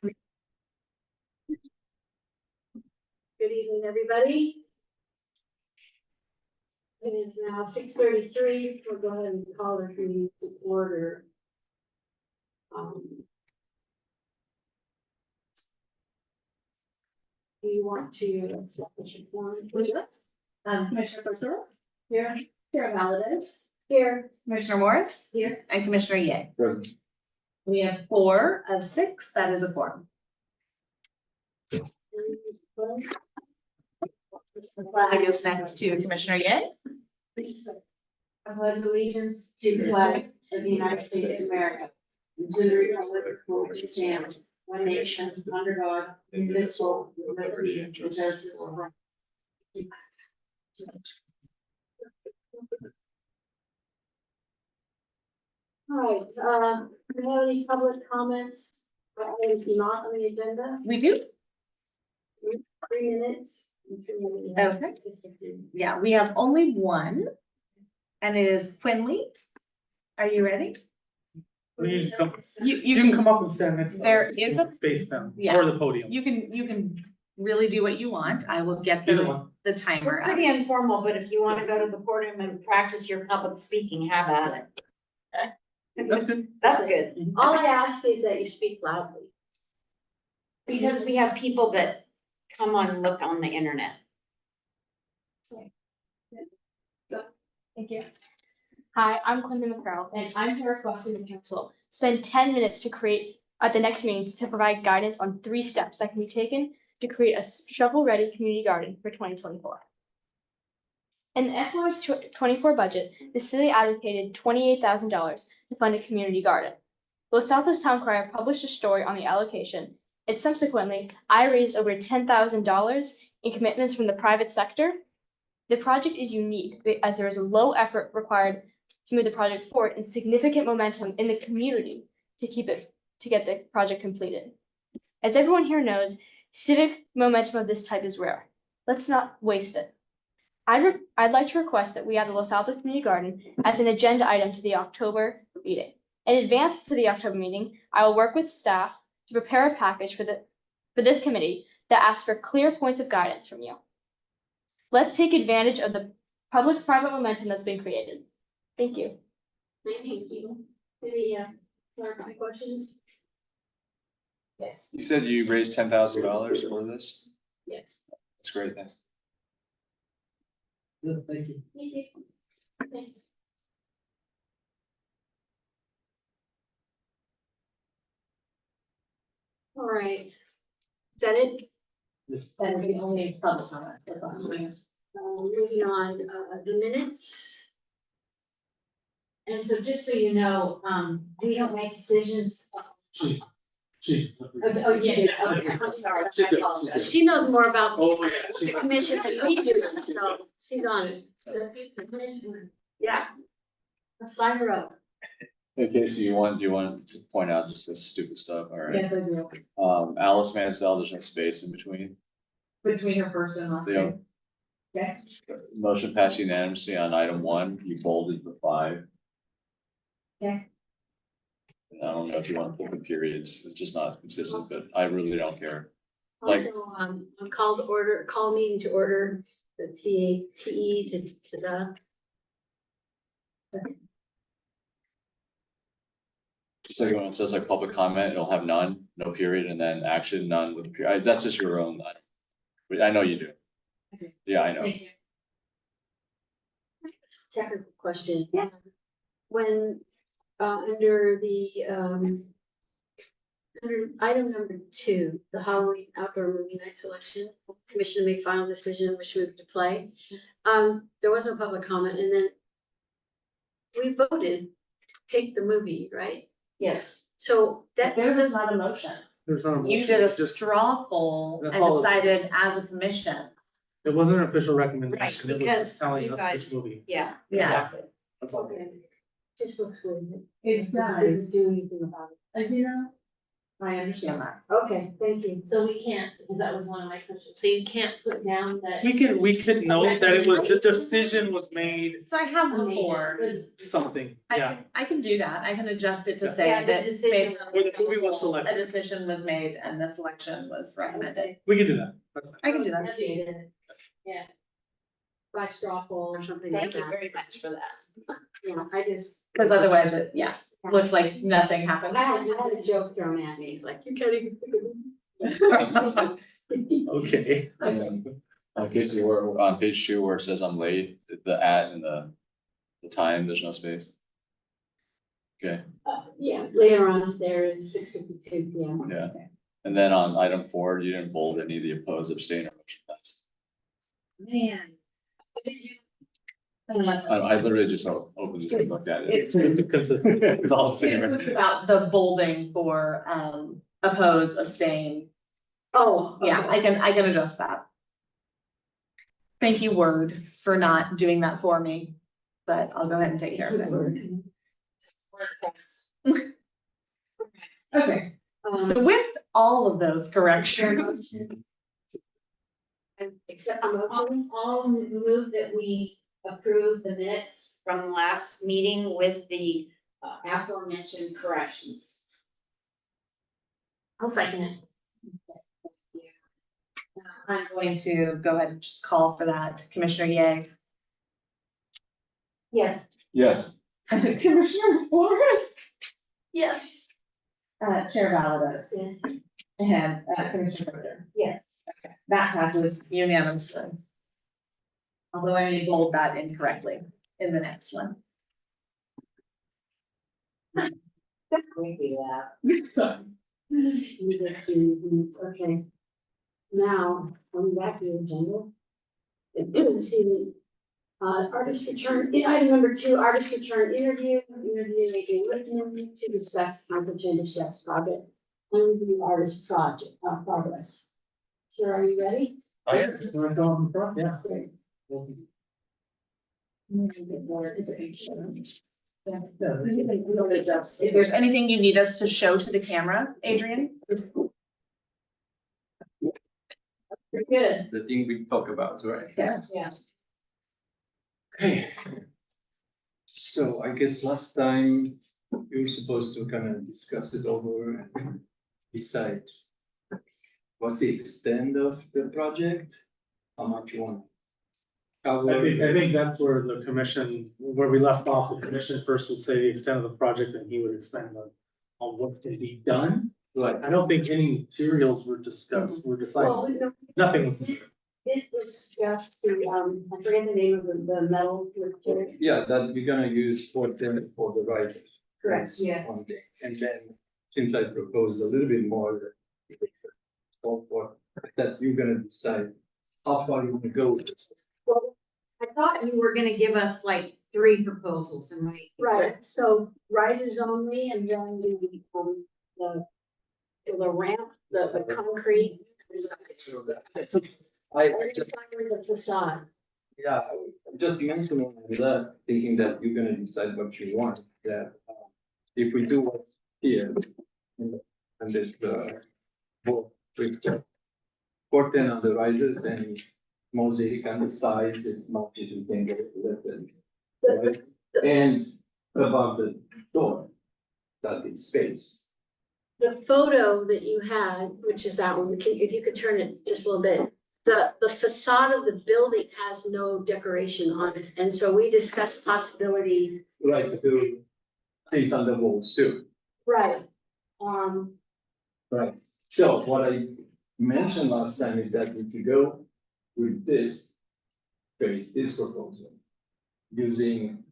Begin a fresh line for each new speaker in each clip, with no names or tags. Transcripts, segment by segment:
Good evening, everybody. It is now 6:33. We'll go ahead and call the meeting to order. Do you want to establish a forum?
Commissioner Bertler,
Here.
Chair Valadez,
Here.
Commissioner Morris,
Here.
and Commissioner Ye.
Present.
We have 4 of 6, that is a quorum. The flag is next to Commissioner Ye.
I pledge allegiance to the flag of the United States of America, and to the republic for which it stands, one nation, under God, indivisible, with liberty and justice for all. All right, do we have any public comments? Items not on the agenda,
We do?
3 minutes.
Okay. Yeah, we have only one. And it is Quinley. Are you ready?
You can come,
You
you can come up and stand next to us.
There is a-
Face them,
Yeah.
or the podium.
You can really do what you want. I will get
Either
the
one.
timer
We're
up.
pretty informal, but if you wanna go to the podium and practice your public speaking, have at it.
That's good.
That's good,
All I ask is that you speak loudly.
because we have people that come on and look on the internet.
Thank you. Hi, I'm Clinton McCarroll, and I'm here requesting the council spend 10 minutes to create, at the next meeting, to provide guidance on 3 steps that can be taken to create a shovel-ready community garden for 2024. In the FY24 budget, the city allocated $28,000 to fund a community garden. Los Altos Town Crier published a story on the allocation, and subsequently, I raised over $10,000 in commitments from the private sector. The project is unique as there is a low effort required to move the project forward and significant momentum in the community to get the project completed. As everyone here knows, civic momentum of this type is rare. Let's not waste it. I'd like to request that we add the Los Altos Community Garden as an agenda item to the October meeting. In advance to the October meeting, I will work with staff to prepare a package for this committee that asks for clear points of guidance from you. Let's take advantage of the public-private momentum that's been created. Thank you.
Thank you. Any clarifying questions?
Yes.
You said you raised $10,000 for this?
Yes.
That's great, thanks.
Thank you.
Thank you. Thanks. All right. Is that it?
That is the only public comment.
Moving on, the minutes.
And so just so you know, we don't make decisions.
She.
Oh, you do, okay, I'm sorry, I apologize.
She knows more about
Oh, yeah.
the commission than we do, so she's on it. Yeah. Let's sign her up.
Okay, so you want to point out just this stupid stuff, all right?
Yes, I do.
Alice Mansell, there's no space in between.
Between her first and last
Yeah.
name. Okay.
Motion passed unanimously on item 1, you bolded the 5.
Okay.
And I don't know if you want to put the periods, it's just not consistent, but I really don't care. Like-
Also, call meeting to order, the TE to the.
Just like when it says like public comment, it'll have none, no period, and then action, none with a period. That's just your own. I know you do.
Okay.
Yeah, I know.
Thank you.
Technical question.
Yeah.
When, under the, under item number 2, the Halloween outdoor movie night selection, commission to make final decision which movie to play. There was no public comment, and then we voted to pick the movie, right?
Yes,
So that
There was
does
not a motion.
There's not a
You
motion,
did a
it's just-
straw poll
That's
and
all it-
decided as a commission.
It wasn't an official recommendation, it was
because
just telling
you
us
guys-
this movie.
yeah,
Yeah.
exactly.
That's all.
okay. Just looks weird.
It
Doesn't do anything about it.
You know, I understand that.
Okay, thank you.
So we can't, because that was one of my questions, so you can't put down that.
We could note that it was, the decision was made
So I have
I mean,
before.
it was-
something, yeah.
I can do that. I can adjust it to
Yeah.
say
Yeah, the
that
decision-
based on
Or the movie was
a
selected.
decision was made and the selection was recommended.
We can do that. That's fine.
I can do that.
Appreciated.
Yeah.
By straw poll or something like
Thank
that.
you very much for that.
Yeah, I just.
Cause otherwise it, yeah, looks like nothing happened.
I had a joke thrown at me, it's like, you can't even.
Okay.
And then, Casey, we're on page 2 where it says I'm late, the at and the time, there's no space. Okay,
Yeah, later on, there is 6:52 p.m.
yeah. And then on item 4, you didn't bold any of the opposed, abstain, or motion passed.
Man.
I literally just opened this and looked at it.
It's
Consistent.
It's all the same.
It was about the bolding for oppose, abstain.
Oh.
Yeah, I can adjust that. Thank you, Word, for not doing that for me, but I'll go ahead and take care of it. Okay, so with all of those corrections,
Except I'm open.
I'll move that we approve the minutes from last meeting with the aforementioned corrections.
I'll second it.
I'm going to go ahead and just call for that. Commissioner Yang.
Yes.
Yes.
Commissioner Forrest.
Yes.
Chair Valadas.
Yes.
And Commissioner Ritter.
Yes.
That passes unanimously. Although I may bold that incorrectly in the next one.
We do that.
Okay. Now, coming back to the agenda. See, artist return, item number 2, artist return interview making written to discuss Council Chamber Steps project. And review artist project, progress. Sir, are you ready?
Oh, yeah, just wanna go in front, yeah.
Great.
If there's anything you need us to show to the camera, Adrian?
We're good.
The thing we talk about, right?
Yeah.
Yeah.
Okay. So I guess last time we were supposed to kind of discuss it over and decide what's the extent of the project, how much you want.
I think that's where the commission, where we left off, the commission first would say the extent of the project and he would expand on what can be done.
Right,
I don't think any materials were discussed, were
Well,
decided,
no,
nothing was.
this was just the, I forget the name of the metal.
yeah, that we're gonna use for the risers.
Correct, yes.
On the- And then, since I proposed a little bit more. That you're gonna decide how far you wanna go with this.
Well,
I thought you were gonna give us like 3 proposals and
right, so riders only and then the ramp, the concrete.
So that's, I
Or
just,
the facade.
yeah, I'm just mentioning that, thinking that you're gonna decide what you want, that, if we do what's here. And there's the, both with the curtain on the risers and mosaic on the sides as much as you can get with it. Right? And above the door, that is space.
The photo that you had, which is that one, if you could turn it just a little bit. The facade of the building has no decoration on it, and so we discussed possibility.
Right, to do things on the walls too.
Right.
Right, so what I mentioned last time is that if you go with this phase, this proposal. Using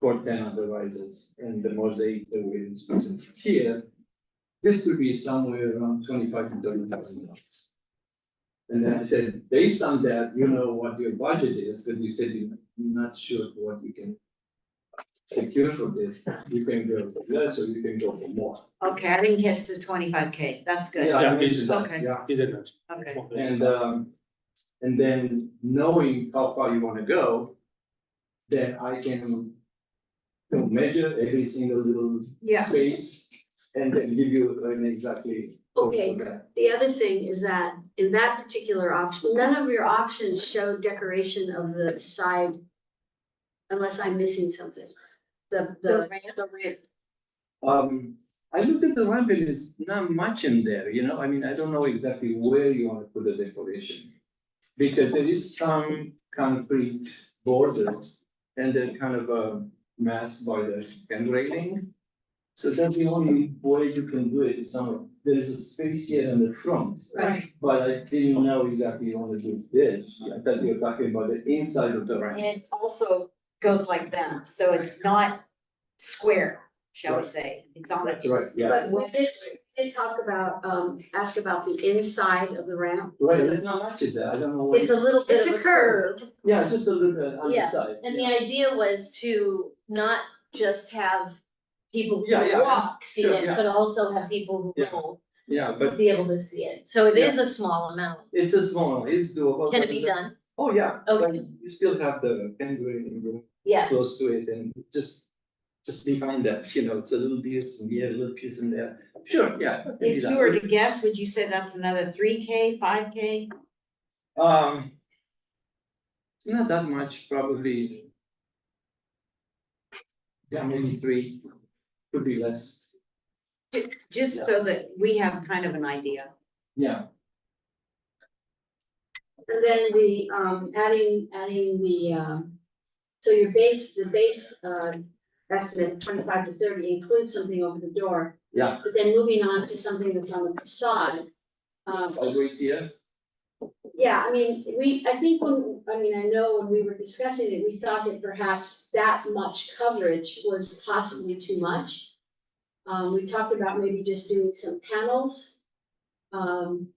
curtain on the risers and the mosaic that we presented here. This could be somewhere around $25,000 to $30,000. And then I said, based on that, you know what your budget is, because you said you're not sure what you can. Secure for this, you can go for less or you can go for more.
Okay, I didn't catch the 25K. That's good.
Yeah, I
Yeah,
mentioned that,
okay.
yeah.
He did mention.
Okay.
And then knowing how far you wanna go, then I can. Measure every single little
Yeah.
space and then give you an exactly.
Okay. The other thing is that in that particular option, none of your options show decoration of the side. Unless I'm missing something. The ramp.
I looked at the ramp and there's not much in there, you know, I mean, I don't know exactly where you wanna put the decoration. Because there is some concrete borders and then kind of masked by the hand railing. So that's the only way you can do it, is there is a space here in the front.
Right.
But I didn't know exactly you want to do this, I thought you were talking about the inside of the ramp.
And it also goes like that, so it's not square, shall we
Right.
say, it's on
That's
a.
right, yeah.
But we did talk about, ask about the inside of the ramp.
Right, there's not much in there, I don't know what.
It's a little bit
It's
of
a
a
curve.
curve.
Yeah, just a little bit on the
Yeah,
side.
And the
yeah.
idea was to not just have people
Yeah, yeah,
who walk see
sure,
it,
yeah.
but also have people who
Yeah.
will
Yeah, but
be able to see it. So it is a small amount.
it's a small, it's doable.
Can
but
it be
it's-
done?
Oh, yeah, but
Okay.
you still have the hand railing
Yes.
close to it and just behind that, you know, it's a little piece in here, a little piece in there. Sure, yeah. it can be
If
done.
you were to guess, would you say that's another 3K, 5K?
It's not that much, probably. Yeah, maybe 3, could be less,
Just so that we have kind of an idea.
yeah.
And then the, adding the, so your base, the base, estimate, 25 to 30 includes something over the door.
Yeah.
But then moving on to something that's on the facade.
I'll wait here.
Yeah, I mean, I think I know when we were discussing it, we thought that perhaps that much coverage was possibly too much. We talked about maybe just doing some panels. Along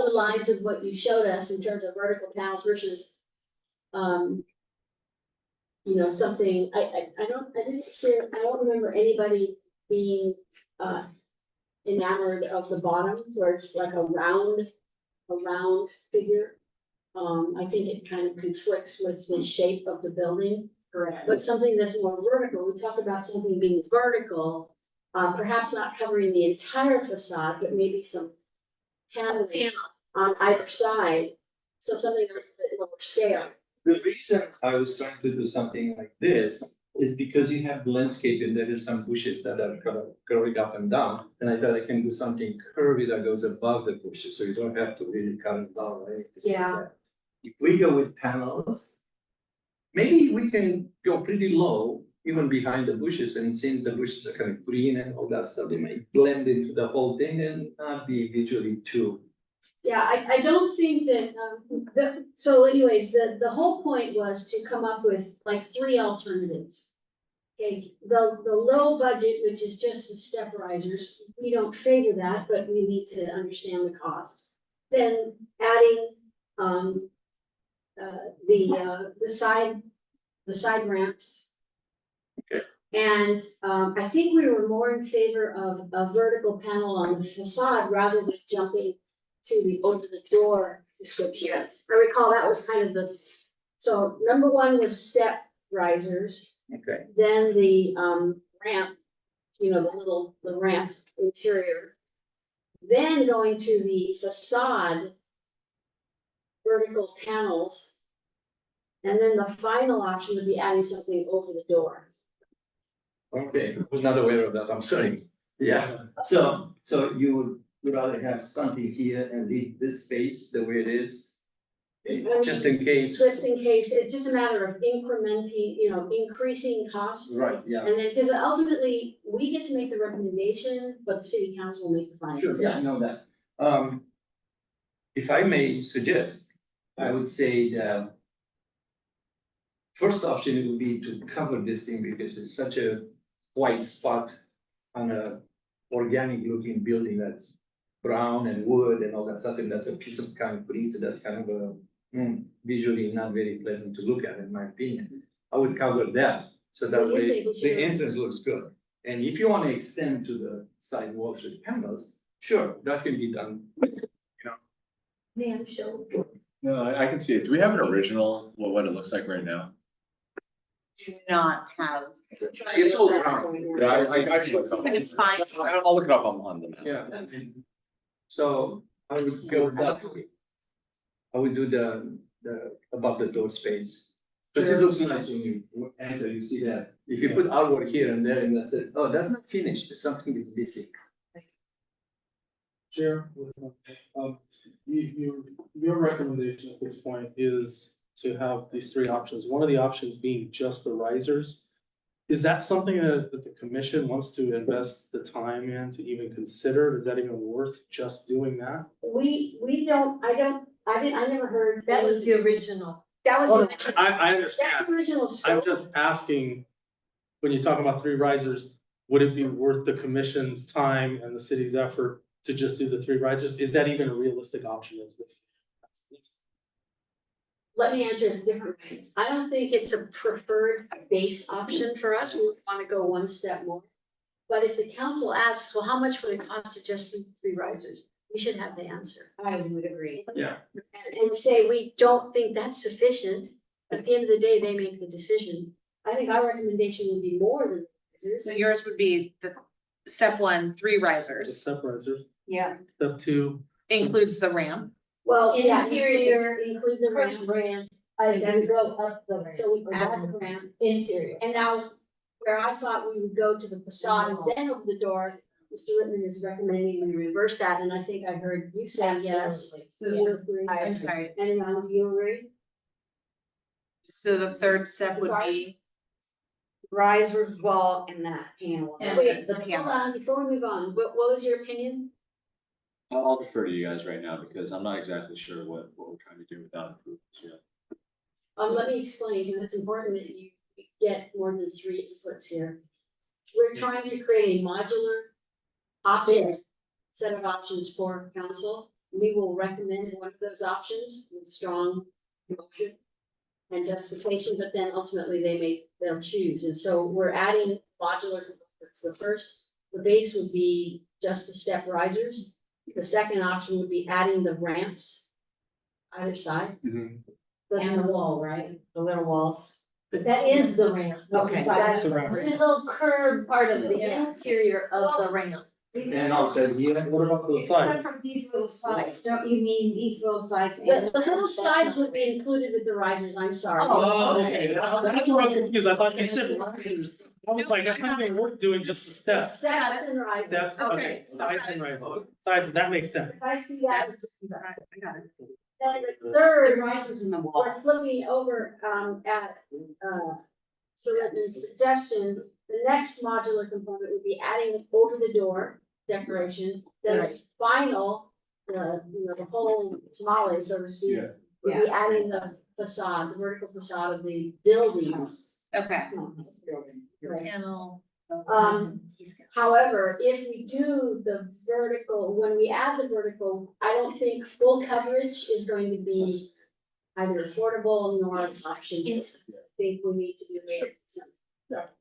the lines of what you showed us in terms of vertical panels versus, something, I don't remember anybody being, enamored of the bottom where it's like a round figure. I think it kind of conflicts with the shape of the building.
Correct.
But something that's more vertical, we talk about something being vertical, perhaps not covering the entire facade, but maybe some paneling on either side. So something a bit lower scale.
The reason I was trying to do something like this is because you have landscape and there is some bushes that are kind of growing up and down. And I thought I can do something curvy that goes above the bushes, so you don't have to really cut it down, right?
Yeah.
If we go with panels, maybe we can go pretty low, even behind the bushes, and since the bushes are kind of green and all that stuff, they may blend into the whole thing and not be visually too.
Yeah, I don't think that, so anyways, the whole point was to come up with like 3 alternatives. Okay, the low budget, which is just the step risers, we don't favor that, but we need to understand the cost. Then adding, the side ramps.
Okay.
And, I think we were more in favor of a vertical panel on the facade rather than jumping to the over the door description.
Yes.
I recall that was kind of so number 1 was step risers,
Okay.
then the ramp, the ramp interior. Then going to the facade vertical panels. And then the final option would be adding something over the door.
Okay, I was not aware of that, I'm sorry. Yeah, so you would rather have something here and leave this space the way it is? Just in case.
Just in case, it's just a matter of increasing costs.
Right, yeah.
And then, because ultimately, we get to make the recommendation, but the city council will make the final
Sure,
decision.
yeah, I know that. If I may suggest, I would say that first option would be to cover this thing because it's such a white spot on a organic looking building that's brown and wood and all that stuff, and that's a piece of concrete, that's kind of a visually not very pleasant to look at, in my opinion. I would cover that, so
So
that
you
way
think we should-
the entrance looks good. And if you want to extend to the sidewalks with panels, sure, that can be done.
Man, show.
No, I can see it. Do we have an original, what it looks like right now?
do not have.
It's all around. Yeah, I can look it up.
It's fine.
I'll look it up on the map.
Yeah. So I would go that way. I would do the above the door space. Because it looks nice when you enter, you see that. If you put outward here and there and that says, oh, that's not finished, something is missing.
Chair, your recommendation at this point is to have these three options, one of the options being just the risers. Is that something that the commission wants to invest the time in to even consider? Is that even worth just doing that?
We don't, I never heard.
That was the original.
That was,
Oh,
the
no,
original-
I understand.
that's the original
I'm
scope.
just asking, when you talk about three risers, would it be worth the commission's time and the city's effort to just do the three risers? Is that even a realistic option?
Let me answer it a different way. I don't think it's a preferred base option for us. We want to go one step more. But if the council asks, well, how much would it cost to just do three risers? We should have the answer.
I would agree.
Yeah.
And say, we don't think that's sufficient. At the end of the day, they make the decision. I think our recommendation would be more than risers.
So yours would be the step one, 3
The
risers,
step risers,
Yeah.
step two,
includes the ramp.
Well, yeah,
Interior,
include the ramp.
ramp, as you go up the ramp.
So we add the ramp.
Interior.
And now, where I thought we would go to the facade and then over the door, Mr. Whitman is recommending we reverse that, and I think I heard you say yes.
Absolutely.
You agree?
I'm sorry,
And you agree?
so the third step would
Sorry?
be,
Risers wall and that panel.
And
Wait,
the
hold
panel.
on, before we move on, what was your opinion?
I'll defer to you guys right now because I'm not exactly sure what we're trying to do without improvements yet.
Let me explain, because it's important that you get more than 3 inputs here. We're trying to create a modular option, set of options for council. We will recommend one of those options with strong motion and justification, but then ultimately they'll choose. And so we're adding modular components. The first, the base would be just the step risers. The second option would be adding the ramps either side.
And the wall, right? The little walls.
That is the ramp.
Okay.
That's
the ramp.
The little curved part of the
Yeah.
interior of the ramp.
And also here,
What about those sides?
from these little sides, don't you mean these little sides?
The little sides would be included with the risers, I'm sorry.
Oh, okay, that's where I was confused, I thought you said risers. I was like, I thought they were doing just the steps.
Steps and risers.
Steps, okay, sides and risers, sides, that makes sense.
I see that.
I got it.
Then the
The
third,
risers in the wall.
we're flipping over, at, Selectman's suggestion, the next modular component would be adding over the door decoration. Then the final, the whole tamale, so to speak,
Yeah.
would be adding the facade, the vertical facade of the buildings.
Okay.
Right.
Panel.
However, if we do the vertical, when we add the vertical, I don't think full coverage is going to be either affordable nor an option. I think we need to do some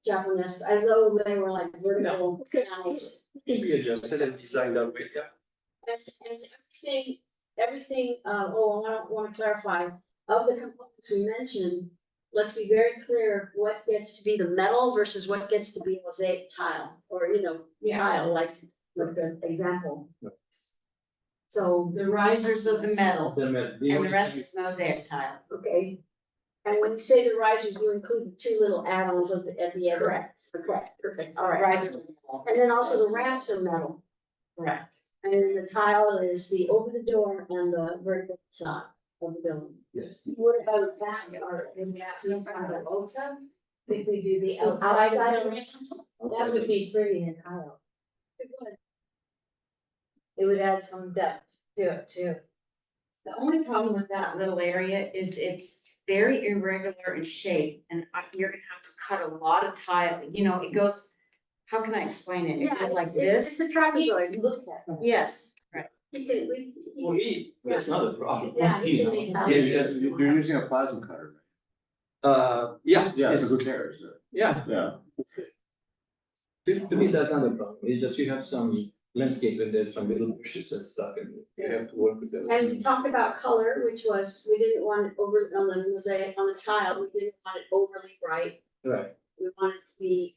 Japanese, as though they were like vertical panels.
can be adjusted and designed that way, yeah.
And everything, I wanna clarify, of the components we mentioned, let's be very clear what gets to be the metal versus what gets to be mosaic tile, or, tile, like the example. So,
The risers of the metal
The
and the rest is mosaic tile.
okay, and when you say the risers, you include the 2 little add-ons at the end.
Correct.
Correct, perfect, all right.
Risers of the wall.
And then also the ramps are metal.
Correct.
And then the tile is the over the door and the vertical facade of the building.
Yes.
What about that, or in that, some kind of OSA?
If we do the
Outside
outside
of
of
the
the
ramps?
that would be pretty in tile. It would add some depth to it too.
The only problem with that little area is it's very irregular in shape and you're gonna have to cut a lot of tile, it goes, how can I explain it? It
Yeah,
goes like
it's
this.
a trapezoid.
Look at.
Yes,
For me, that's not a problem.
Yeah, he can make that.
Yeah, because
You're using a plasma cutter,
yeah.
yeah, so
yes,
who cares?
Yeah,
Yeah.
to me, that's not a problem, it's just you have some landscape and then some little bushes and stuff, and you have to work with those.
And we talked about color, which was, we didn't want it over, on the mosaic, on the tile, we didn't want it overly bright.
Right.
We want it to be,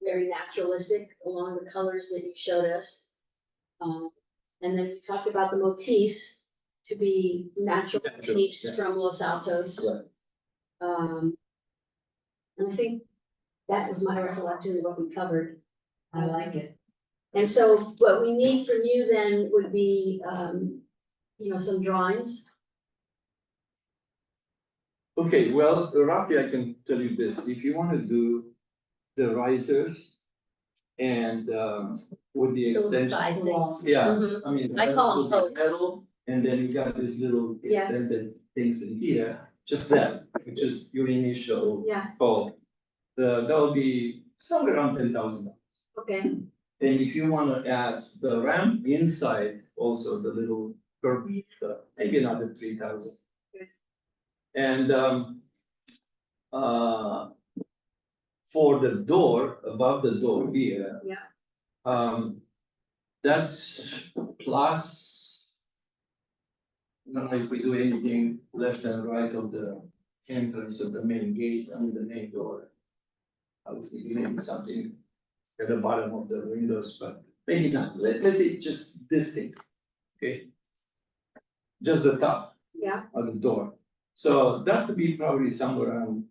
very naturalistic along the colors that you showed us. And then we talked about the motifs to be natural
Natural,
motifs
yeah.
from Los Altos.
Right.
And I think that was my recollection of what we covered.
I like it.
And so what we need from you then would be, some drawings.
Okay, well, roughly I can tell you this, if you wanna do the risers and, with the
Those
extension.
side things.
Yeah,
Mhm.
I mean.
I call them
that'll be
pokes.
metal, and then you got these little
Yeah.
extended things in here, just that, which is your initial
Yeah,
call. That'll be somewhere around $10,000.
okay,
And if you wanna add the ramp inside, also the little curb, maybe another 3,000.
Okay.
And, for the door, above the door here.
Yeah.
That's plus. I don't know if we do anything left and right of the entrance of the main gate, I mean, the main door. I was thinking maybe something at the bottom of the windows, but maybe not, let's say just this thing, okay? Just the top
yeah,
of the door, so that would be probably somewhere around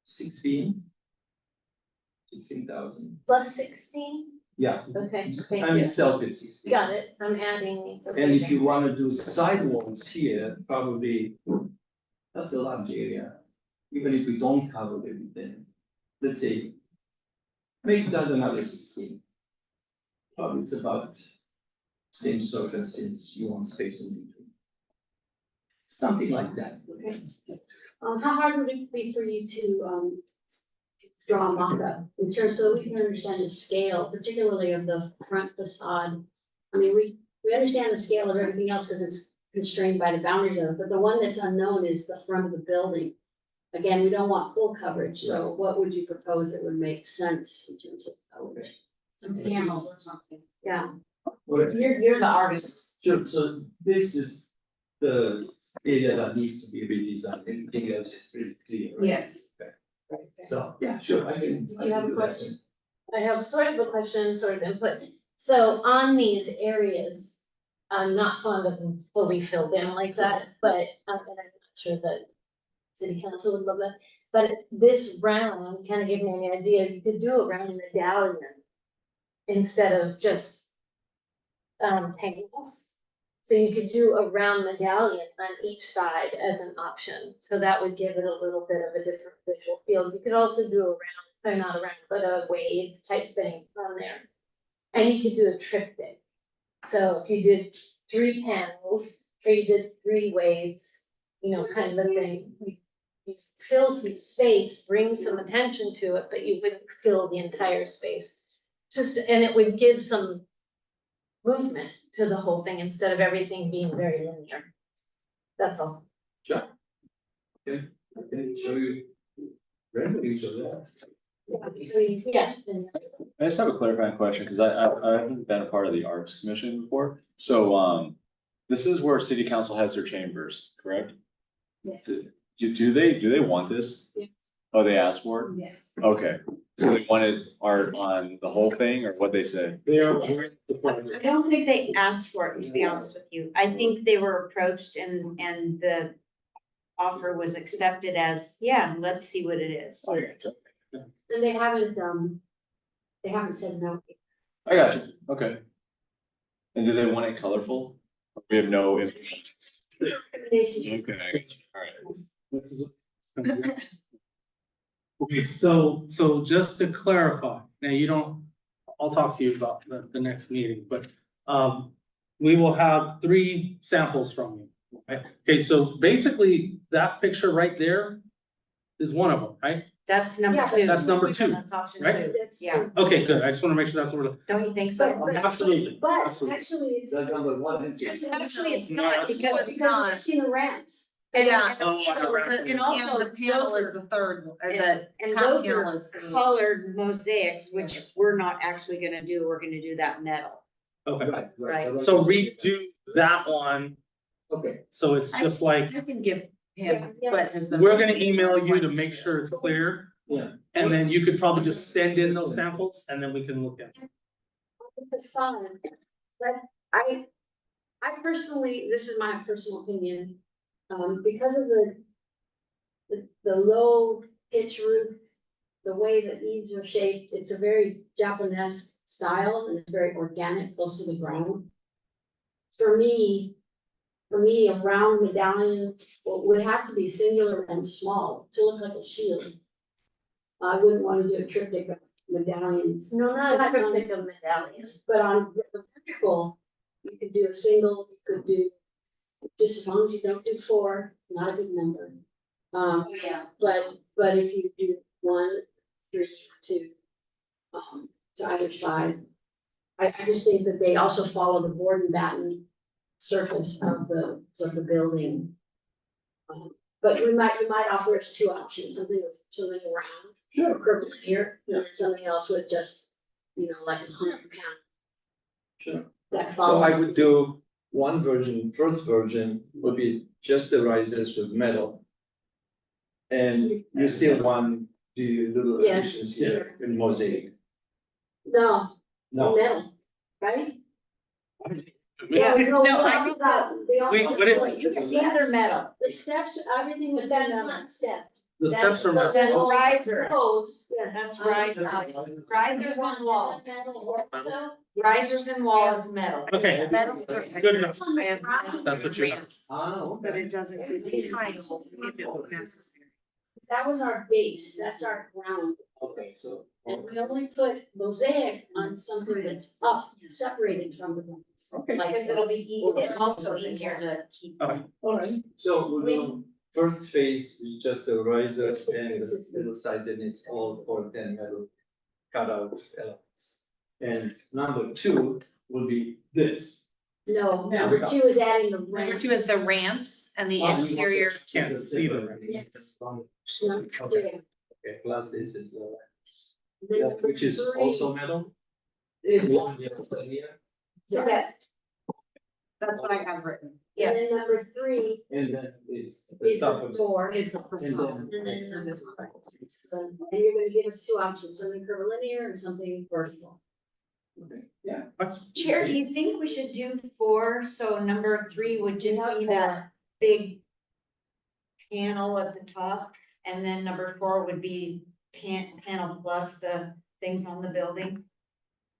16,000,
Plus 16,
yeah.
okay, thank
And
you.
itself it's 16.
Got it, I'm adding these.
And if you wanna do sidewalls here, probably, that's a large area, even if we don't cover everything, let's say. Make that another 16. Probably it's about same surface since you want space in between. Something like that.
okay. How hard would it be for you to draw a mock-up in terms, so we can understand the scale, particularly of the front facade? I mean, we understand the scale of everything else because it's constrained by the boundaries of it, but the one that's unknown is the front of the building. Again, we don't want full coverage, so what would you propose that would make sense in terms of coverage?
Some panels or something.
Yeah,
Well,
You're the artist.
sure, so this is the area that needs to be redesigned, everything else is pretty clear, right?
Yes.
Okay. So, yeah, sure, I can.
you have a
do that.
question?
I have sort of a question, sort of input. So on these areas, I'm not fond of them fully filled in like that, but, and I'm not sure that city council would love that. But this round kind of gave me an idea, you could do a round medallion instead of just panels. So you could do a round medallion on each side as an option, so that would give it a little bit of a different visual field. You could also do a round, or not a round, but a wave type thing on there. And you could do a triptych. So if you did 3 panels, or you did 3 waves, kind of a thing. You fill some space, bring some attention to it, but you wouldn't fill the entire space. And it would give some movement to the whole thing instead of everything being very linear. That's all.
I can show you renderings of that.
Yeah.
I just have a clarifying question, because I haven't been a part of the Arts Commission before, so, this is where city council has their chambers, correct?
Yes.
Do they want this?
Yes.
Oh, they asked for it?
Yes.
Okay, so they wanted art on the whole thing, or what they say?
They are.
I don't think they asked for it, to be honest with you. I think they were approached and the offer was accepted as, yeah, let's see what it is.
and they haven't said no.
I got you, okay. And do they want it colorful? We have no.
Recommendation.
Okay, alright.
This is- Okay, so just to clarify, now you don't, I'll talk to you about the next meeting, but, we will have 3 samples from you. Okay, so basically that picture right there is one of them, right?
That's number
Yeah,
2.
That's number 2,
That's option
right?
2.
That's
Yeah.
true.
Okay, good. I just want to make sure that's what we're.
Don't you think so?
But-
Absolutely.
But
Absolutely.
actually, it's.
That's number 1, is
Actually, it's
No,
not,
that's
because
I've seen the ramps.
And
Yeah.
Oh, I know, right.
and also
the panel
those
is
are-
the third, one, or
and
the top
those
panel
are
is. the-
colored mosaics, which we're not actually gonna do, we're gonna do that metal.
Okay,
Right.
so redo that one,
Okay,
so it's just like,
I can give him
Yeah.
what has been.
we're gonna email you to make sure it's clear.
Yeah.
And then you could probably just send in those samples and then we can look at it.
The facade, but I personally, this is my personal opinion, because of the low pitch roof, the way that eaves are shaped, it's a very Japanese style and it's very organic, close to the ground. For me, a round medallion would have to be singular and small to look like a shield. I wouldn't want to do a triptych of medallions.
No, not a
But on-
triptych of medallions.
But on the vertical, you could do a single, you could do, just as long as you don't do four, not a big number.
Yeah.
But if you do 1, 3, 2, to either side. I just think that they also follow the board and batten surface of the building. But you might offer us 2 options, something round.
Sure.
Or curvilinear,
Yeah.
and then something else with just, like a 100 pound.
Sure.
That
So I
follows.
would do one version, first version would be just the risers with metal. And you still want the little
Yeah.
additions here in mosaic.
No,
No,
metal, right?
Yeah,
No,
no,
we
I
talked
think
about, they all.
Wait, what it-
The
Either metal.
steps, everything would
But
be
that's
metal.
not steps.
The steps are
That's
metal.
risers.
Posts.
Yeah.
That's
Um,
risers. Risers on wall. Risers and walls metal.
Okay,
Metal.
good enough.
I have metal
That's what you have.
ramps,
oh,
But
okay.
it doesn't give you tile if it was necessary.
That was our base, that's our ground,
Okay, so.
and we only put mosaic on something that's up, separated from the ground.
Okay.
Like,
Because it'll be also easier to keep.
All right, so we'll do first phase is just the risers and the little sides and it's all for 10 metal cutout elements. And number 2 will be this.
no, number 2 is adding the ramp.
Number 2 is the ramps and the interior.
Can't see them.
Yes. Number 2.
Okay, plus this is the ramps.
Then
Yeah,
number
which is
3
also metal.
is
Yeah,
also-
yeah, yeah.
Yes.
That's what I have written.
And
Yes.
then number 3
And then it's the
is
top
the
of.
door.
Is the facade.
And then number 4. So, and you're gonna give us 2 options, something curvilinear and something vertical.
Yeah.
Chair, do you think we should do 4? So number 3 would just be that big panel at the top, and then number 4 would be panel plus the things on the building.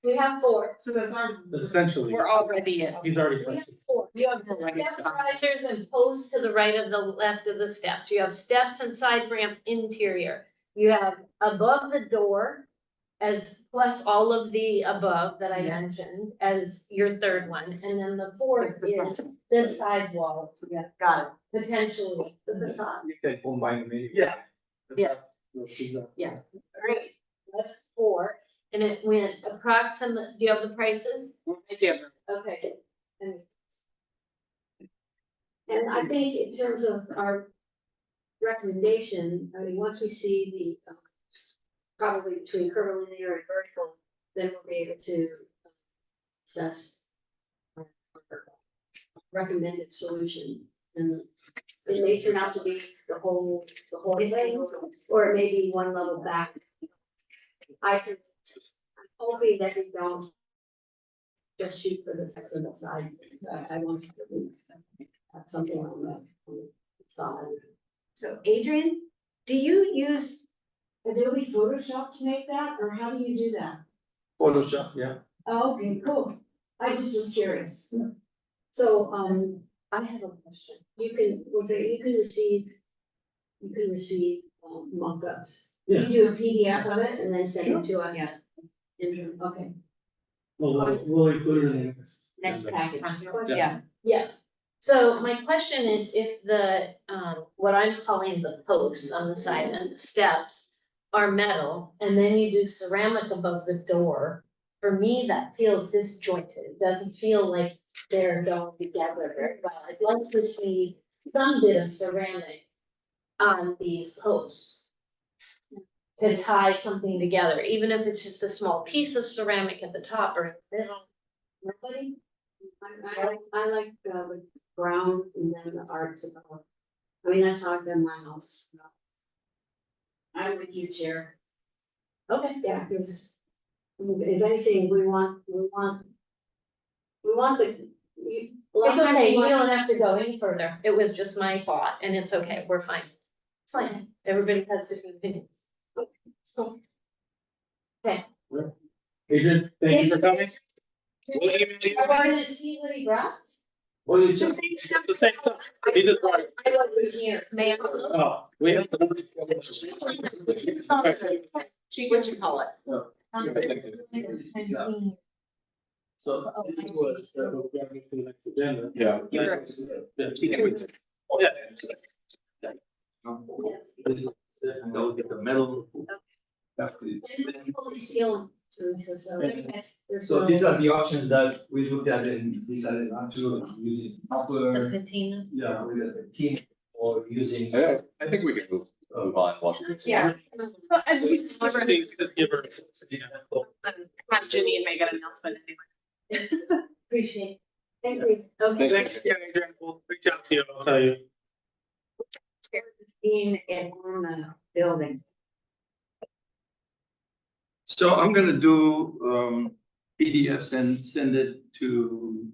We have 4.
So that's our.
Essentially,
We're already at.
he's already.
We have 4. You have the steps, risers, and posts to the right of the left of the steps. You have steps and side ramp interior. You have above the door as plus all of the above that I
Yeah.
mentioned as your third one. And then the 4th is the side walls,
Yeah.
Got it.
potentially the facade.
You can combine maybe.
Yeah.
Yes.
Yeah.
Great, that's 4. And it went approximate, do you have the prices? Okay.
And I think in terms of our recommendation, I mean, once we see the, probably between curvilinear and vertical, then we'll be able to assess our recommended solution. And it may turn out to be the whole thing, or it may be one level back. I'm hoping that we don't just shoot for the side. I want to at least have something on the side.
So Adrian, do you use,
Adobe Photoshop to make that, or how do you do that?
Photoshop, yeah.
Oh, okay, cool. I just was curious. So,
I have a question.
you can receive, mock-ups.
Yeah.
You do a PDF of it and then send it to us.
Yeah.
Okay.
Well, we'll include it in the
next package?
Yeah.
Yeah.
Yeah, so my question is if the, what I'm calling the posts on the side and the steps are metal, and then you do ceramic above the door, for me, that feels disjointed, it doesn't feel like they're going together very well. I'd like to see some bit of ceramic on these posts to tie something together, even if it's just a small piece of ceramic at the top or in the middle. Nobody?
I like the brown and then the arts above. I mean, that's how I've done my house.
I'm with you, Chair.
Okay.
Yeah, because if anything, we want the,
It's okay, you don't have to go any further. It was just my thought, and it's okay, we're fine. It's fine, everybody has different opinions.
Adrian, thank you for coming. We'll email you.
I wanted to see what he brought.
Well, you
It's
just.
the same stuff. He just brought it.
I wasn't here, may I?
Oh, we have.
She can call it.
So this was,
Agenda.
Yeah.
Oh, yeah.
they'll get the metal.
fully sealed, Teresa, so. there's
So
no-
these are the options that we looked at and decided not to using copper,
Patina.
yeah, with a tin or using.
Yeah, I think we can move on, Washington.
Yeah. Well, as we just give her-
Have Ginny and make an announcement anyway.
Appreciate it. Thank you. Okay.
Thanks, Adrian. We'll reach out to you, I'll tell you.
Being in on the building.
So I'm gonna do PDFs and send it to.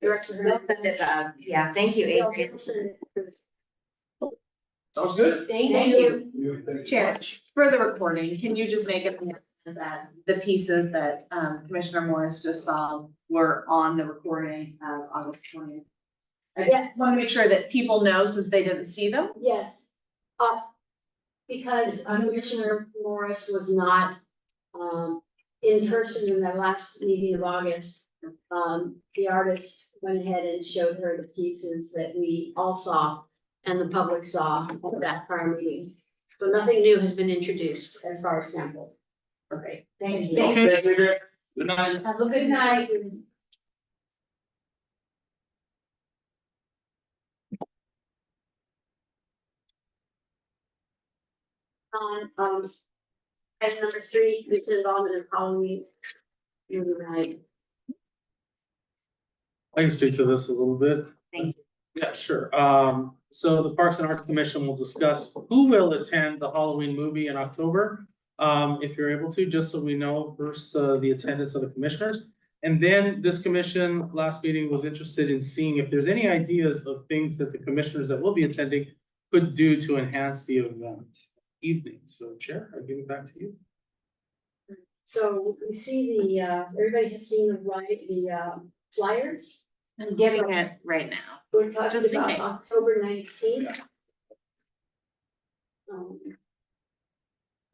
Director
They'll send it to us. Yeah, thank you, Adrian.
Sounds good.
Thank you.
Chair, for the recording, can you just make it that the pieces that Commissioner Morris just saw were on the recording of August 20th? I just want to make sure that people know since they didn't see them.
Yes, because Commissioner Morris was not, in person in the last meeting of August. The artist went ahead and showed her the pieces that we all saw and the public saw at that prior meeting. So nothing new has been introduced as far as samples.
Okay, thank you.
Okay, Adrian.
Good night.
Have a good night. Item number 3, commission involvement in Halloween. Right.
I can speak to this a little bit.
Thank
you. Yeah, sure. So the Parks and Arts Commission will discuss who will attend the Halloween movie in October. If you're able to, just so we know first, the attendance of the commissioners. And then this commission, last meeting, was interested in seeing if there's any ideas of things that the commissioners that will be attending could do to enhance the event evening. So Chair, I'll give it back to you.
So we see the, everybody has seen the flyer.
I'm getting it right now.
We're talking
Just in
about
case.
October 19th.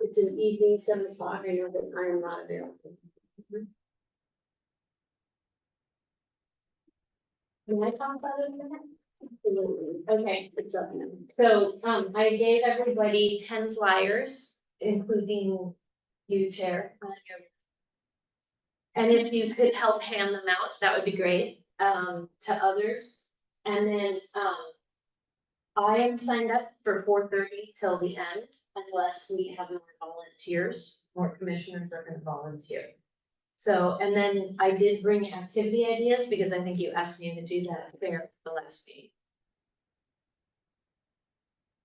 It's an evening, 7 o'clock. I know that I am not available.
Can I talk about it a minute?
Absolutely.
Okay,
It's up now.
so, I gave everybody 10 flyers, including you, Chair. And if you could help hand them out, that would be great, to others. And then, I am signed up for 4:30 till the end, unless we have more volunteers, more commissioners are gonna volunteer. So, and then I did bring activity ideas, because I think you asked me to do that fair the last meeting.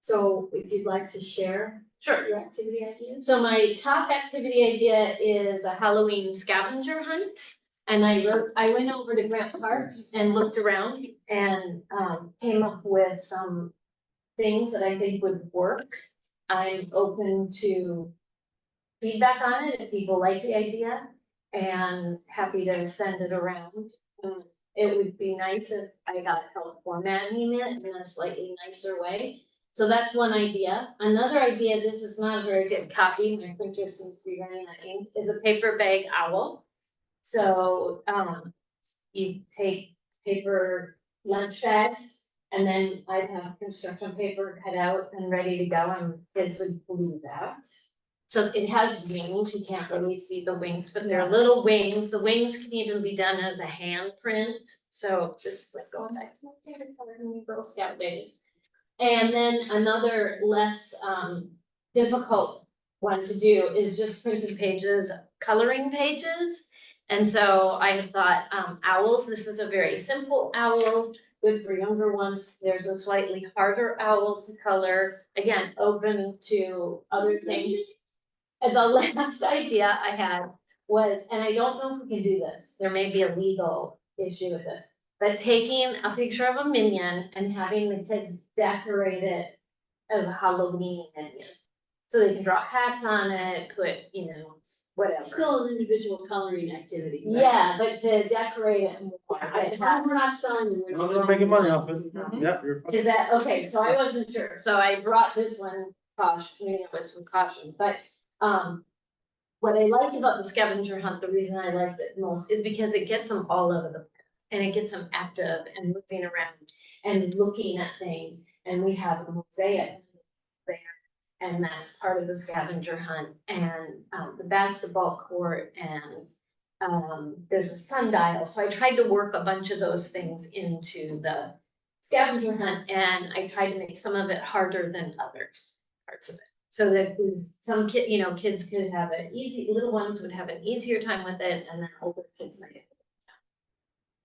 So if you'd like to share
Sure.
your activity ideas.
So my top activity idea is a Halloween scavenger hunt. And I went over to Grant Park and looked around and came up with some things that I think would work. I'm open to feedback on it if people like the idea, and happy to send it around. It would be nice if I got help formatting it in a slightly nicer way. So that's one idea. Another idea, this is not a very good copy, my printer seems to be running out of ink, is a paper bag owl. So, you take paper lunch bags, and then I'd have construction paper cut out and ready to go, and kids would glue that. So it has wings, you can't really see the wings, but they're little wings. The wings can even be done as a handprint. So just like going back to my favorite color in my Girl Scout days. And then another less difficult one to do is just printed pages, coloring pages. And so I had thought owls, this is a very simple owl good for younger ones. There's a slightly harder owl to color, again, open to other things. And the last idea I had was, and I don't know if we can do this, there may be a legal issue with this, but taking a picture of a minion and having the kids decorate it as a Halloween minion. So they can draw hats on it, put, whatever.
Still an individual coloring activity. right?
Yeah, but to decorate it more.
As long as we're not selling them.
As long as we're making money off it,
Mhm.
yeah, you're fine.
Is that, okay, so I wasn't sure, so I brought this one with some caution, but, what I liked about the scavenger hunt, the reason I liked it most is because it gets them all over the park. And it gets them active and moving around and looking at things, and we have a mosaic there. And that's part of the scavenger hunt, and, the basketball court, and, there's a sundial, so I tried to work a bunch of those things into the scavenger hunt, and I tried to make some of it harder than others, parts of it. So that was some kids could have little ones would have an easier time with it, and then older kids might.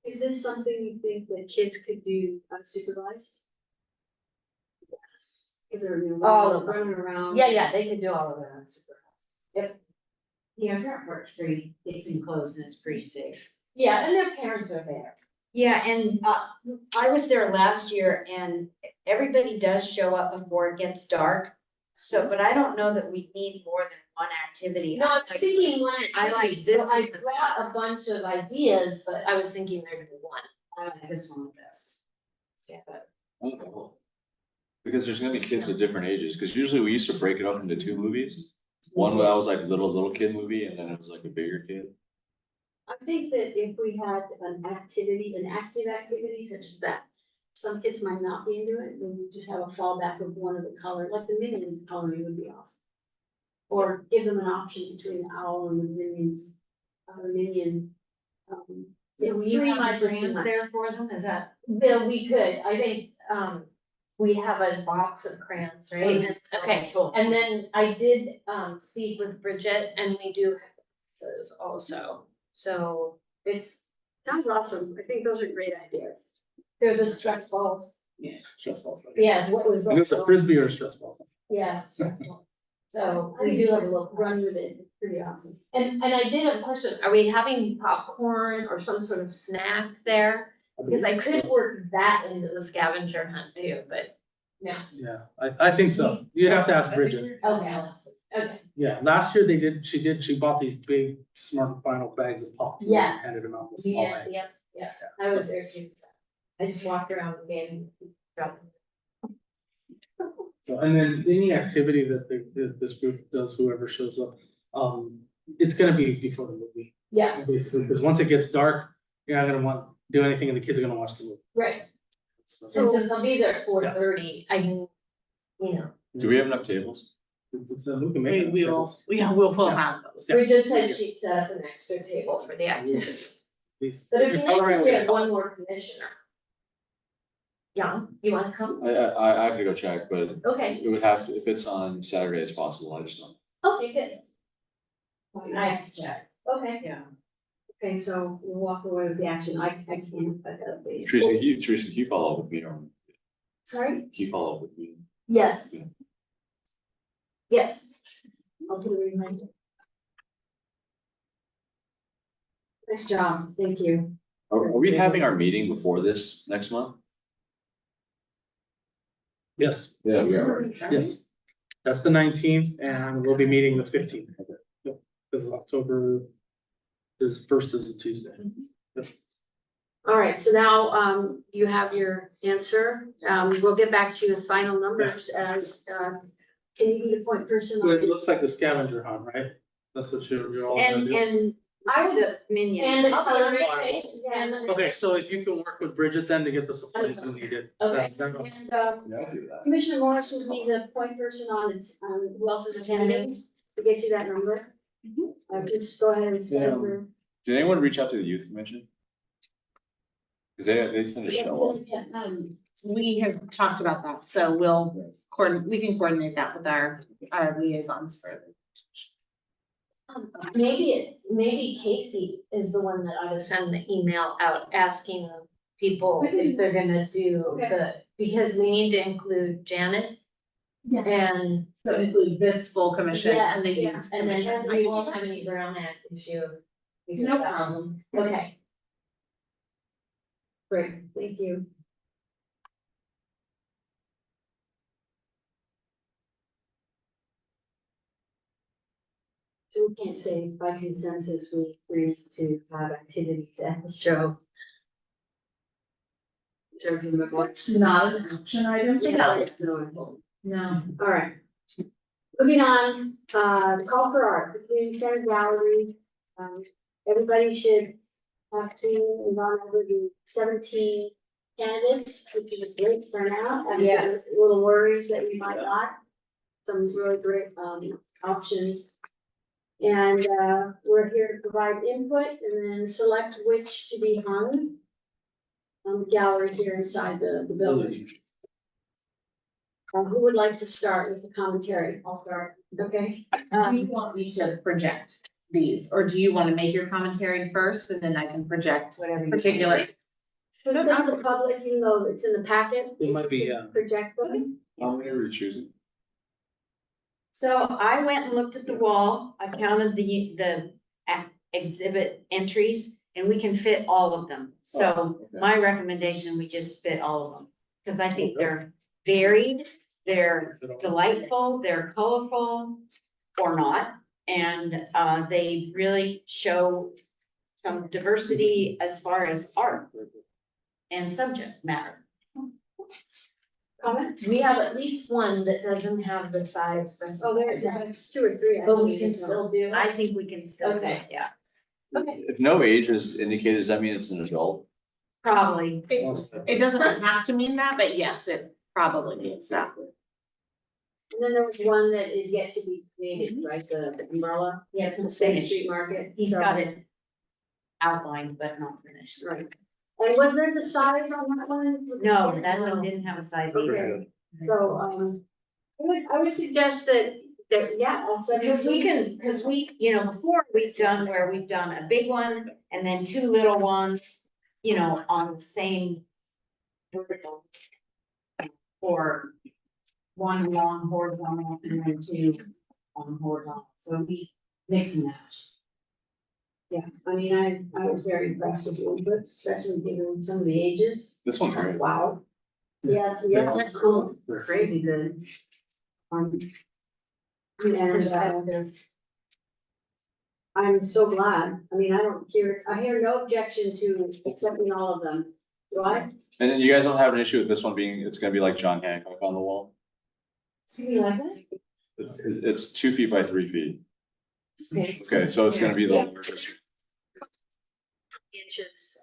Is this something you think that kids could do unsupervised? Yes. Cause they're,
All of them.
running around.
Yeah, they could do all of it on Superhouse.
Yeah, that works pretty, it's enclosed and it's pretty safe.
Yeah, and their parents are there.
Yeah, and I was there last year and everybody does show up before it gets dark. So, but I don't know that we need more than one activity.
No, I'm
Like,
thinking one
I like
activity,
this
so I
one.
brought a bunch of ideas, but I was thinking there'd be one.
I like this one the best.
Yeah, but
Because there's gonna be kids of different ages, because usually we used to break it up into two movies. One that was like little kid movie, and then it was like a bigger kid.
I think that if we had an active activity such as that, some kids might not be into it, then we just have a fallback of one of the color, like the minions coloring would be awesome. Or give them an option between the owl and the minions, the minion.
So will you
three
have
might be too
crayons
much.
there for them, is that?
Bill, we could, I think, we have a box of crayons, right? And- Okay,
cool.
and then I did, speak with Bridget, and we do have boxes also, so it's,
Sounds awesome, I think those are great ideas.
they're the stress balls.
Stress balls.
Yeah, what was
And it's a
that?
frisbee or a stress ball.
Yeah, stress balls. So
I
we
think
do
you
have a
should
little
run
box.
with it, it's pretty awesome.
And I did have a question, are we having popcorn or some sort of snack there? Because I could work that into the scavenger hunt too, but.
Yeah, I think so. You'd have to ask Bridget.
Okay, okay,
Yeah, last year she bought these big Smart Final bags of popcorn.
Yeah.
And handed them out with small
yeah,
bags.
yeah, I was there too. I just walked around the game.
So, and then any activity that this group does, whoever shows up, it's gonna be before the movie.
Yeah,
Basically, because once it gets dark, you're not gonna do anything and the kids are gonna watch the movie.
right,
So,
and since I'll be there at 4:30, I can,
Do we have enough tables?
we can make.
We will, we'll have those.
Bridget said she'd set up an extra table for the activities.
Please.
But it'd be nice if we had one more commissioner. Young, you wanna come?
I have to go check, but
Okay,
it would have to, if it's on Saturday, it's possible, I just don't.
okay, good,
I have to check.
okay.
Yeah.
Okay, so we'll walk away with the action, I can't, but that'll be.
Teresa, can you follow up with me, or
Sorry?
can you follow up with me?
Yes.
Yeah.
Yes. I'll do a reminder.
Nice job, thank you.
Are we having our meeting before this next month?
Yes,
Yeah, we are.
yes. That's the 19th and we'll be meeting the 15th. Yep, because October is first is a Tuesday.
All right, so now, you have your answer, we'll get back to you with final numbers as, can you be the point person?
So
on
it looks like the scavenger hunt, right? That's what you're all gonna
And,
do.
and
I would,
the minion.
And the
I'll be
coloring
on
page, and the.
Okay, so if you can work with Bridget then to get the supplies you needed.
Okay.
that-
and,
Yeah, I'll do that.
Commissioner Morris would be the point person on who else is a candidate, to get you that number. Just go ahead and send her.
Did anyone reach out to the youth commission? Cause they tend to show up.
Yeah,
We have talked about that, so we can coordinate that with our liaisons for.
Maybe Casey is the one that ought to send the email out asking people if they're gonna do
Okay.
because we need to include Janet
Yeah.
and.
So include this full commission and the
Yeah,
youth
and then
commission.
we won't have any Brown Act issue. because
No
that-
problem.
Okay,
Great, thank you. So we can't say by consensus, we agree to have activities at the show. In terms of memorial.
It's not an action item. so
Yeah,
that-
it's no.
No.
All right. Moving on, call for art, the community center gallery. Everybody should have seen and gone over the 17 candidates, which is a great turnout. And
Yes.
little worries that we might not. Some really great, options. And, we're here to provide input and then select which to be hung on the gallery here inside the building. Who would like to start with the commentary? I'll start, okay?
Do you want me to project these, or do you want to make your commentary first and then I can project
Whatever you
particular?
So it's in the public, you know, it's in the packet.
It might be, yeah.
Project them.
How many are you choosing?
So I went and looked at the wall, I counted the exhibit entries, and we can fit all of them. So
Oh, okay.
my recommendation, we just fit all of them, because I think they're varied, they're delightful, they're colorful or not. And they really show some diversity as far as art and subject matter.
Comment?
we have at least one that doesn't have the size
Oh, there's 2 or 3. I
but
think
we can
it's,
still do
I
it.
think we can still do it,
Okay.
yeah,
If no age is indicated, does that mean it's an adult?
probably.
It doesn't have to mean that, but yes, it probably means that.
And then there was one that is yet to be created, right, the umbrella.
Yeah, it's
From State
finished.
Street Market.
He's
So-
got it outlined, but not finished.
Right. And was there the size on that one?
No, that one didn't have a size either.
Okay, so, I would suggest that, yeah, also.
Because we, you know, before we've done where we've done a big one and then 2 little ones, you know, on the same vertical. Or 1 long horizontal and then 2 on horizontal, so we mix and match.
Yeah, I mean, I was very impressed with the input, especially given some of the ages.
This one's great.
Wow. Yeah, cool, crazy good. And, I'm so glad, I mean, I hear no objection to accepting all of them, do I?
And then you guys don't have an issue with this one being, it's gonna be like John Hancock on the wall?
So you like that?
It's 2 feet by 3 feet.
Okay.
Okay, so it's gonna be the
Yeah.
largest.
Inches.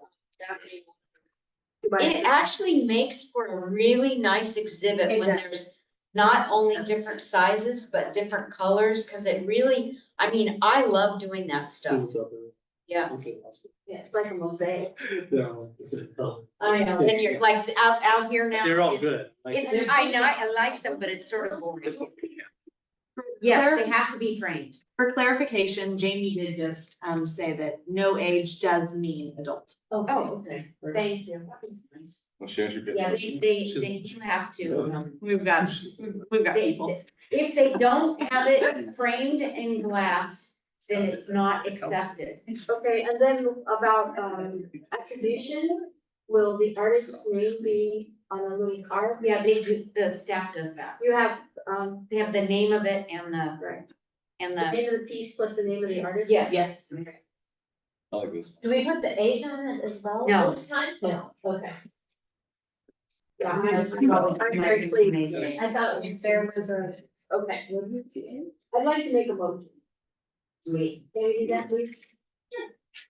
It actually makes for a really nice exhibit
It
when
does.
there's not only different sizes, but different colors, cause it really, I mean, I love doing that stuff, yeah.
Yeah, it's like a mosaic.
I know, and you're like out here now.
They're all
it's-
good. Like-
It's, I know, I like them, but it's sort of boring. Yes, they have to be framed.
For clarification, Jamie did just say that no age does mean adult.
Oh, okay.
Thank you.
Well, she actually did
Yeah,
this.
they do have to,
We've got people.
if they don't have it framed in glass, then it's not accepted.
Okay, and then about attribution, will the artist's name be on a little card?
Yeah, they do, the staff does that.
You have
They have the name of it and the,
right,
and
the
the,
name of the piece plus the name of the artist?
yes.
Yes.
I like this.
Do we put the age on it as well
No.
this time? No, okay.
Yeah,
That's
I'm
probably
very pleased.
I thought there was a, okay.
I'd like to make a motion.
Sweet.
Can we do that, please?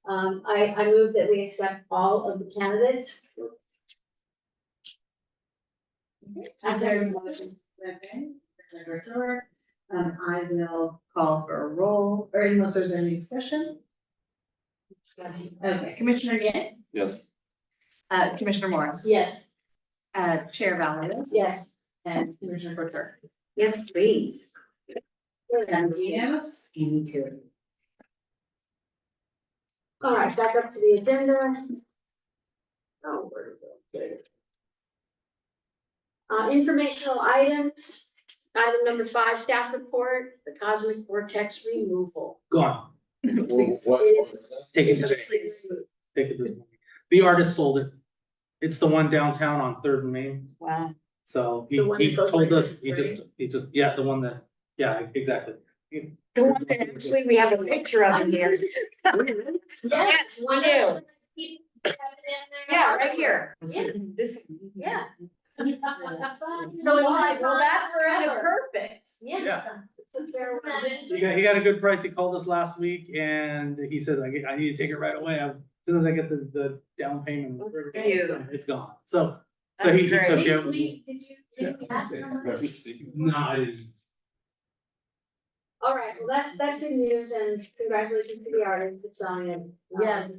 I move that we accept all of the candidates.
Is there a motion? Okay. I will call for a roll, or unless there's any discussion. Okay, Commissioner Gan,
Yes.
Commissioner Morris.
Yes.
Chair Valios.
Yes.
And Commissioner Porter.
Yes, please.
That's unanimous.
Me too.
All right, back up to the agenda. Oh, where to go? Okay. Informational items, item number 5, staff report, the cosmic vortex removal.
Gone.
Please.
Take it to Jay. Take it to. The artist sold it. It's the one downtown on 3rd and Main.
Wow.
So
The one
he
that goes
told
like
us,
this,
he just, yeah, the one that, yeah, exactly.
The one that actually we have a picture of in here. Yes, we do. Yeah, right here.
Yes.
This.
Yeah.
So it's like, well, that's kind of perfect.
Yeah.
Isn't that
He got a good price. He called us last week and he says, I need to take it right away. As soon as I get the down payment, it's gone. So he
That's
took
great.
it.
Did we ask how much?
Never seen.
No, I didn't.
All right, well, that's good news and congratulations to the artist for selling it.
Yes.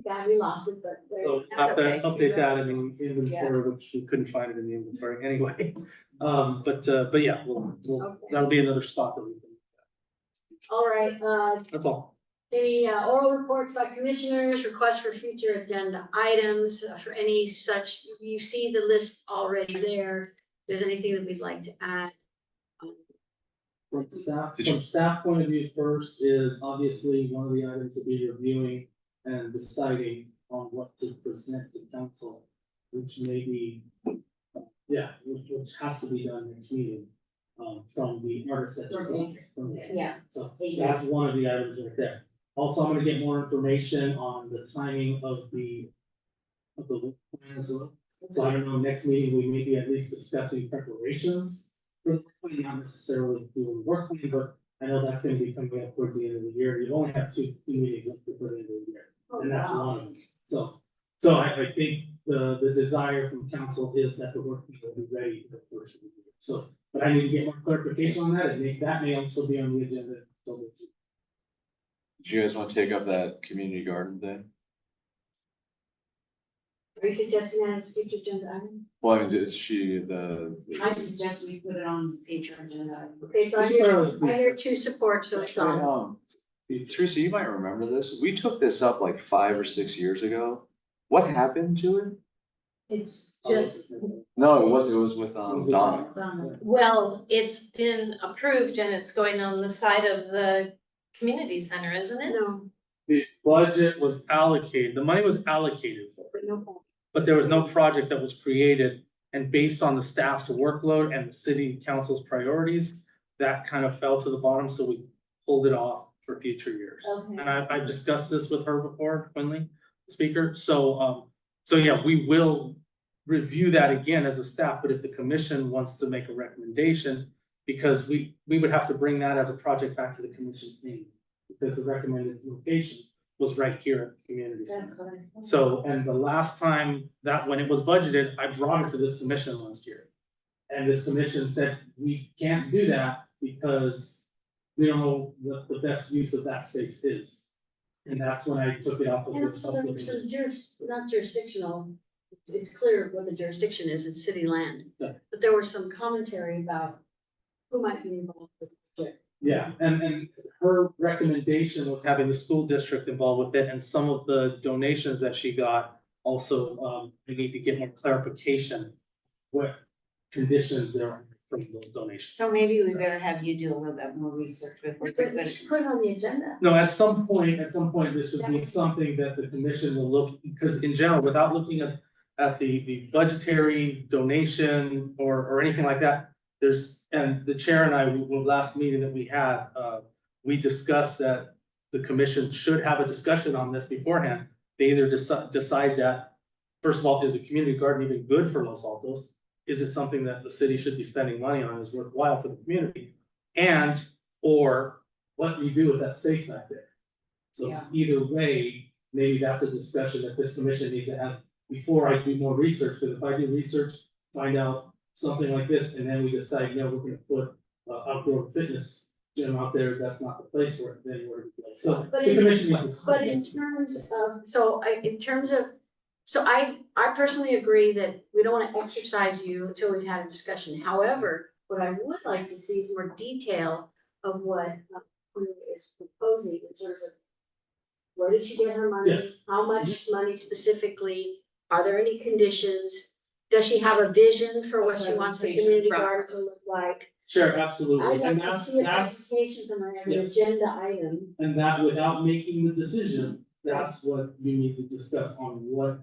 Yeah, we lost it, but.
So
That's
have to
okay.
update that in the inventory, which we couldn't find it in the inventory anyway. But yeah,
Okay.
that'll be another spot that we can,
All right,
that's all.
any oral reports by commissioners, requests for future agenda items, for any such, you see the list already there. If there's anything that we'd like to add.
From staff point of view, first is obviously one of the items to be reviewing and deciding on what to present to council, which may be, which has to be done next meeting, from the artist section.
Yeah.
So that's one of the items right there. Also, I'm gonna get more information on the timing of the plans. So I don't know, next meeting, we may be at least discussing preparations for the plan, not necessarily doing the work plan, but I know that's gonna be coming up towards the end of the year. You only have two meetings up before the end of the year, and that's one of them. So I think the desire from council is that the work plan will be ready for the first of the year. So, but I need to get more clarification on that, and that may also be on the agenda. So
Do you guys want to take up that community garden thing?
Are you suggesting that as a future agenda item?
Well, I mean, is she
I suggest we put it on the future agenda.
Okay, so I hear 2 support, so it's on.
Teresa, you might remember this. We took this up like 5 or 6 years ago. What happened to it?
It's just,
No, it was with Donna.
well, it's been approved and it's going on the side of the community center, isn't it?
No,
the budget was allocated, the money was allocated for it,
but no point.
but there was no project that was created. And based on the staff's workload and the city council's priorities, that kind of fell to the bottom, so we pulled it off for future years.
Okay.
And I've discussed this with her before, Quinley, the speaker, so yeah, we will review that again as a staff, but if the commission wants to make a recommendation, because we would have to bring that as a project back to the commission meeting, because the recommended location was right here at the community center.
That's what I.
So, and the last time that, when it was budgeted, I brought it to this commission last year. And this commission said, we can't do that because we don't know what the best use of that space is. And that's when I took it off of
And
the
also there was some not jurisdictional, it's clear what the jurisdiction is, it's city land.
Yeah.
But there was some commentary about who might be involved with the project.
Yeah, and her recommendation was having the school district involved with it, and some of the donations that she got also, we need to get more clarification. What conditions there are from those donations.
So maybe we better have you do a little bit more research before we put
We
it.
should put it on the agenda.
No, at some point, this would be something that the commission will look, because in general, without looking at the budgetary donation or anything like that. And the chair and I, last meeting that we had, we discussed that the commission should have a discussion on this beforehand. They either decide that, first of all, is a community garden even good for Los Altos? Is it something that the city should be spending money on, is worthwhile for the community? And, or what do you do with that space back there? So
Yeah.
either way, maybe that's a discussion that this commission needs to have before I do more research, because if I do research, find out something like this, and then we decide, no, we're gonna put outdoor fitness gym out there, that's not the place for it, then where to play. So
But
the
in-
commission needs to.
But in terms of, so I personally agree that we don't wanna exercise you until we've had a discussion. However, what I would like to see is more detail of what Quinley is proposing in terms of where did she get her money?
Yes.
How much money specifically? Are there any conditions? Does she have a vision for what she wants the community garden to look like?
Sure,
I'd
absolutely, and
like to
that's,
see a
that's,
presentation from her as an
Yes.
agenda item.
and that without making the decision, that's what you need to discuss on what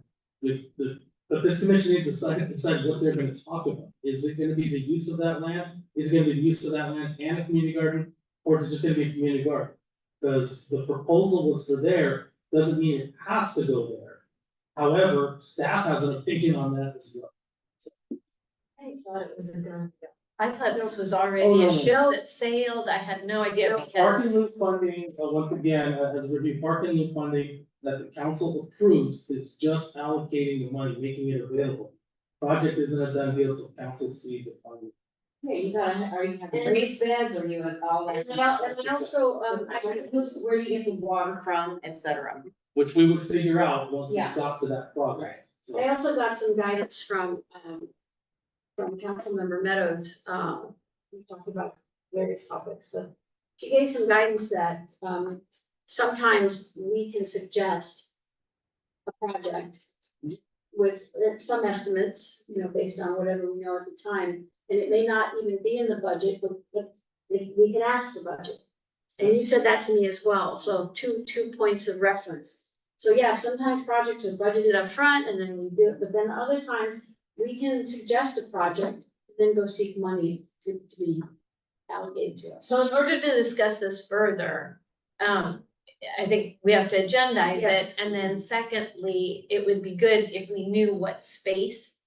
but this commission needs to decide what they're gonna talk about. Is it gonna be the use of that land? Is it gonna be the use of that land and a community garden? Or is it just gonna be a community garden? Because the proposal was for there, doesn't mean it has to go there. However, staff has an opinion on that as well.
I thought it was a done deal. I thought this was
Oh,
already
no,
a
no.
ship that sailed. I had no idea
Park and
because.
loop funding, once again, has reviewed park and loop funding that the council approves is just allocating the money, making it available. Project isn't a done deal, so council sees it funding.
Okay, you got, are you having raised beds or you have all that?
And also,
Where do you get the water from, et cetera?
Which we would figure out once we
Yeah.
got to that project. So,
I also got some guidance from Councilmember Meadows, we talked about various topics, but she gave some guidance that, sometimes we can suggest a project with some estimates, you know, based on whatever we know at the time, and it may not even be in the budget, but we can ask for budget. And you said that to me as well, so two points of reference. So yeah, sometimes projects are budgeted up front and then we do it, but then other times we can suggest a project, then go seek money to be allocated to us.
So in order to discuss this further, I think we have to agendize
Yes.
it. And then secondly, it would be good if we knew what space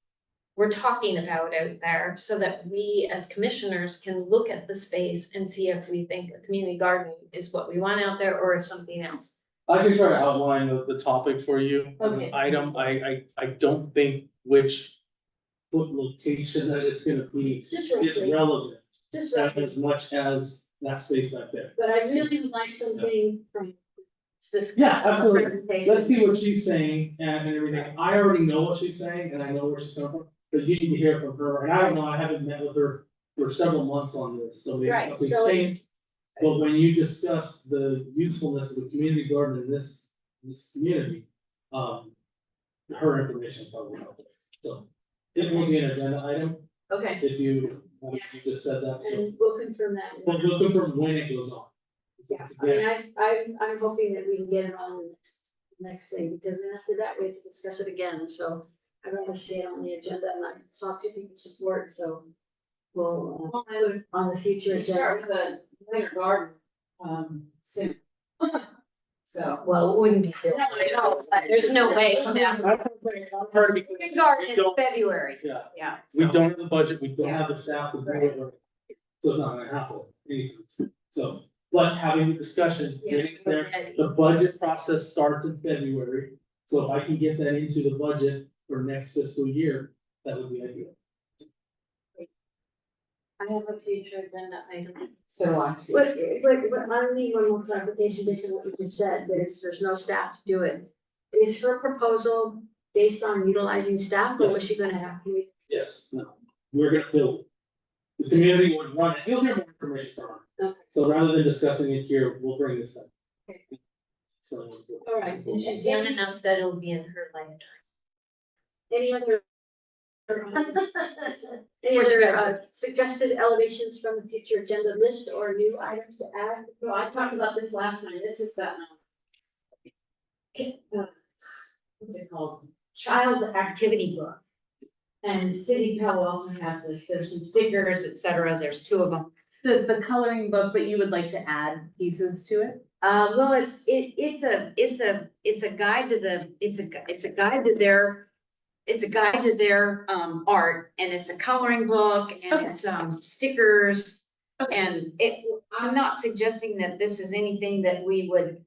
we're talking about out there so that we as commissioners can look at the space and see if we think a community garden is what we want out there or if something else.
I can try to outline the topic for you as an
Okay.
item. I don't think which location that it's gonna be
Just
is
roughly,
relevant
just roughly,
as much as that space back there.
but I really would like something from this.
Yeah, absolutely.
Presentation.
Let's see what she's saying and everything. I already know what she's saying and I know where she's coming from, but you need to hear from her. And I don't know, I haven't met with her for several months on this, so maybe
Right,
something's
so-
changed. But when you discuss the usefulness of the community garden in this community, her information probably helped. So it will be an agenda item
Okay,
if you just said that, so.
and we'll confirm that.
But we'll confirm when it goes on.
Yeah, I mean, I'm hoping that we can get it on the next thing, because then after that, we have to discuss it again, so I'd rather see it on the agenda, and I saw two people support, so we'll, put it on the future
You start
agenda.
with the winter garden, soon. So.
Well, it wouldn't be built. There's no way staff.
Part because
Winter garden
we
is
don't,
February,
yeah,
yeah.
we
so.
don't have the budget, we don't have the staff to do it, so it's not gonna happen anytime soon. So, but having the discussion, getting there, the budget process starts in February. So if I can get that into the budget for next fiscal year, that would be ideal.
I have a future agenda item.
So on.
But I need one more clarification based on what you just said, there's no staff to do it. Is her proposal based on utilizing staff, or was
Yes.
she gonna have?
Yes, no, we're gonna build it. The community would want it, you'll hear more information from her.
Okay.
So rather than discussing it here, we'll bring this up. So.
All right,
And she's young enough that it'll be in her lifetime.
any other? Any other suggested elevations from the future agenda list or new items to add?
Well, I talked about this last time, this is the, what's it called? Child's activity book. And City of Palo Alto has this, there's some stickers, et cetera, there's two of them.
So it's a coloring book, but you would like to add pieces to it?
Well, it's a guide to the, it's a guide to their, it's a guide to their, art, and it's a coloring book, and
Okay.
it's, stickers. And I'm not suggesting that this is anything that we would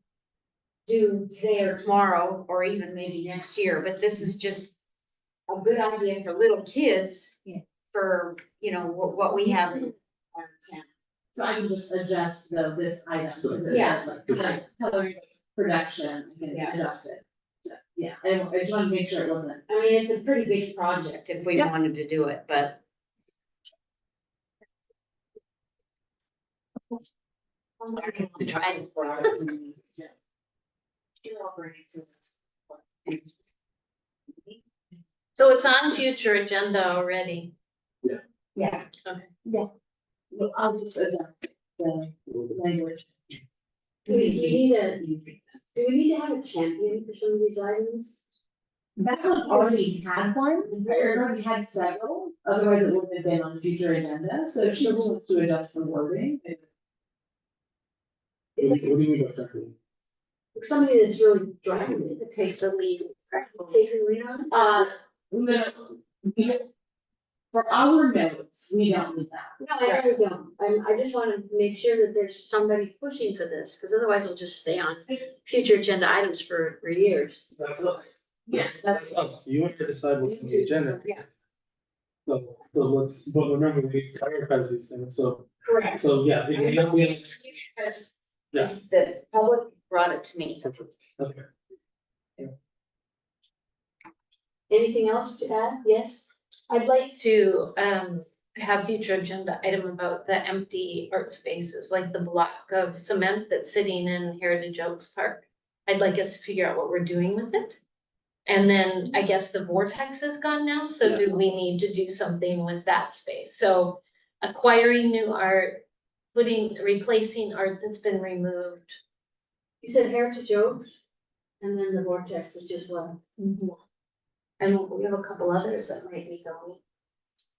do today or tomorrow, or even maybe next year, but this is just a good idea for little kids.
Yeah.
For, you know, what we have in our town.
So I can just adjust this item, because it
Yeah.
says like coloring production, I can
Yeah.
adjust it. So, yeah, and I just wanted to make sure it wasn't.
I mean, it's a pretty big project if we
Yeah.
wanted to do it, but.
So it's on future agenda already.
Yeah.
Well, I'll just adapt the language.
Do we need to have a champion for some of these items?
That one already had one, or already had several, otherwise it wouldn't have been on the future agenda, so if she wants to adjust the wording.
What do you mean by that?
Somebody that's really driving it, that takes the lead, taking the lead on it?
No, for our notes, we don't need that.
No, I really don't. I just wanna make sure that there's somebody pushing for this, cause otherwise it'll just stay on future agenda items for years.
That's us.
Yeah,
That's us. You have to decide what's on the agenda.
Yeah.
So let's, but remember, we prioritize these things, so,
Correct.
so yeah.
Because
Yeah.
the public brought it to me.
Okay.
Anything else to add? Yes?
I'd like to have future agenda item about the empty art spaces, like the block of cement that's sitting in Heritage Oaks Park. I'd like us to figure out what we're doing with it. And then I guess the vortex is gone now, so do we need to do something with that space? So acquiring new art, replacing art that's been removed.
You said Heritage Oaks, and then the vortex is just left.
And we have a couple others that might be going.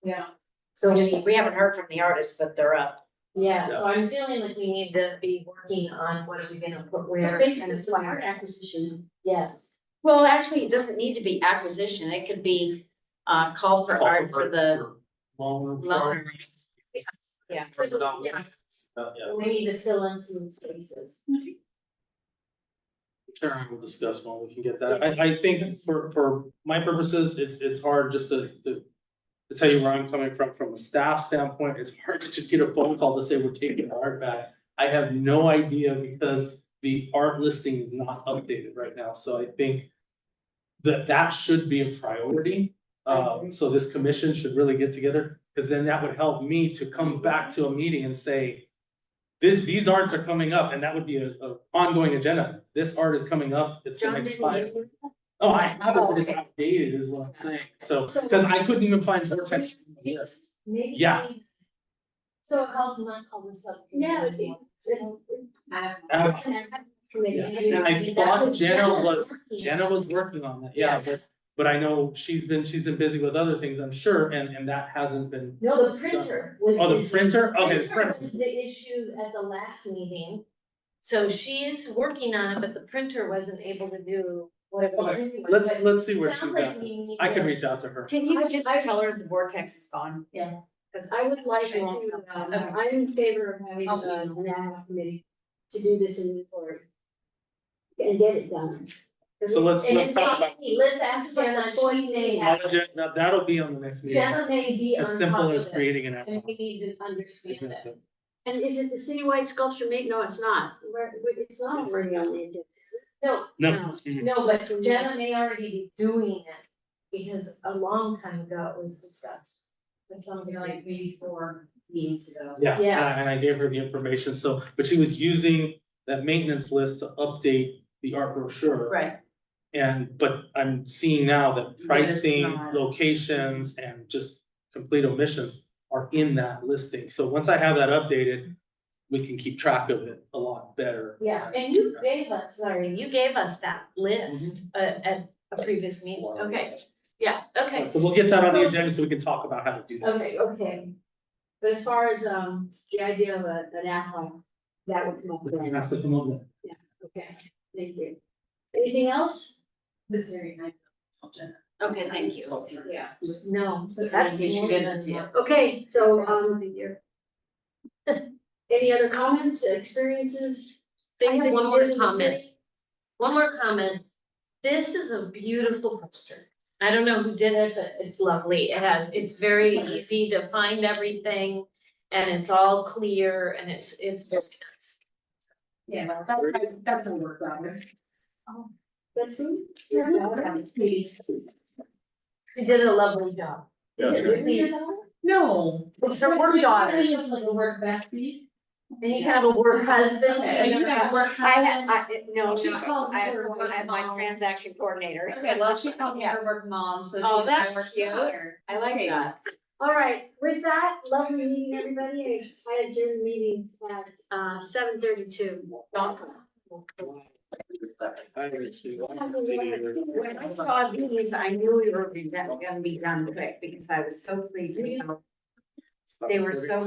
Yeah.
So
We haven't heard from the artists, but they're up.
yeah, so I'm feeling like we need to be working on what are we gonna put
So
where.
basically,
and
it's an art acquisition.
Yes.
Well, actually, it doesn't need to be acquisition. It could be call for art for the loan. Yeah.
We need to fill in some spaces.
Sure, we'll discuss when we can get that. I think for my purposes, it's hard just to tell you where I'm coming from a staff standpoint, it's hard to just get a phone call to say we're taking the art back. I have no idea because the art listing is not updated right now, so I think that should be a priority. So this commission should really get together, because then that would help me to come back to a meeting and say, these arts are coming up, and that would be a ongoing agenda. This art is coming up, it's the
John,
next
didn't
five.
you-
Oh, I have it, but it's outdated is what I'm saying, so, cause I couldn't even find vortex. Yes,
Maybe.
Yeah.
So it calls not called the sub.
Yeah, it'd be. Committee.
And I thought Jenna was working on that, yeah, but I know she's been busy with other things, I'm sure, and that hasn't been.
No, the printer was.
Oh, the
busy.
printer? Okay, the
Printer
printer.
was the issue at the last meeting. So she's working on it, but the printer wasn't able to do whatever. the
Okay,
printing was, but
let's see where she's
sounds like
at.
we need
I can
to-
reach out to her.
Can you just tell her the vortex is gone?
Yeah.
Cause
I would like to, I'm in favor of having an ad hoc committee to do this inventory. And get it done.
So let's
And it's
talk about.
let's ask Jenna, she may have,
Now, that'll be on the next meeting.
Jenna may be on
As
top
simple
of
as
this,
creating an app.
and we need to understand it.
And is it the citywide sculpture meet? No, it's not. It's not already on the agenda.
No,
No.
no, but Jenna may already be doing it, because a long time ago it was discussed. But something like
maybe 4 meetings ago.
Yeah,
Yeah.
and I gave her the information, so, but she was using that maintenance list to update the art brochure.
right,
But I'm seeing now that
it's
pricing,
not.
locations, and just complete omissions are in that listing. So once I have that updated, we can keep track of it a lot better.
yeah, and you gave us that list at a previous meeting, okay, yeah, okay.
So we'll get that on the agenda so we can talk about how to do that.
Okay.
But as far as, the idea of an ad hoc, that would come up.
It has to come up with-
Yeah, okay, thank you. Anything else?
That's very nice.
Okay, thank you.
Yeah.
No,
So
that's
you
more
get
than
it, yeah.
enough.
Okay, so,
I
any other comments, experiences? Things
have
that
one
you
more
did in the
comment.
city?
One more comment. This is a beautiful poster. I don't know who did it, but it's lovely. It's very easy to find everything. And it's all clear and it's very nice.
Yeah, that's a work on.
That's who?
You did a lovely job.
Yeah,
Is it
sure.
really
Please.
your daughter?
No.
It's her work daughter.
It's like a work bestie.
And you can have a work husband.
Okay, you have a work husband.
No,
She
no,
calls
I
her work
have my
mom.
transaction coordinator.
Okay, well, she called me her work mom, so she's
Oh,
my
that's
work
cute.
daughter.
I like
Okay.
that.
All right, with that, lovely meeting, everybody. I adjourn the meeting at 7:32.
When I saw these, I knew we were gonna be done quick because I was so pleased with how they were so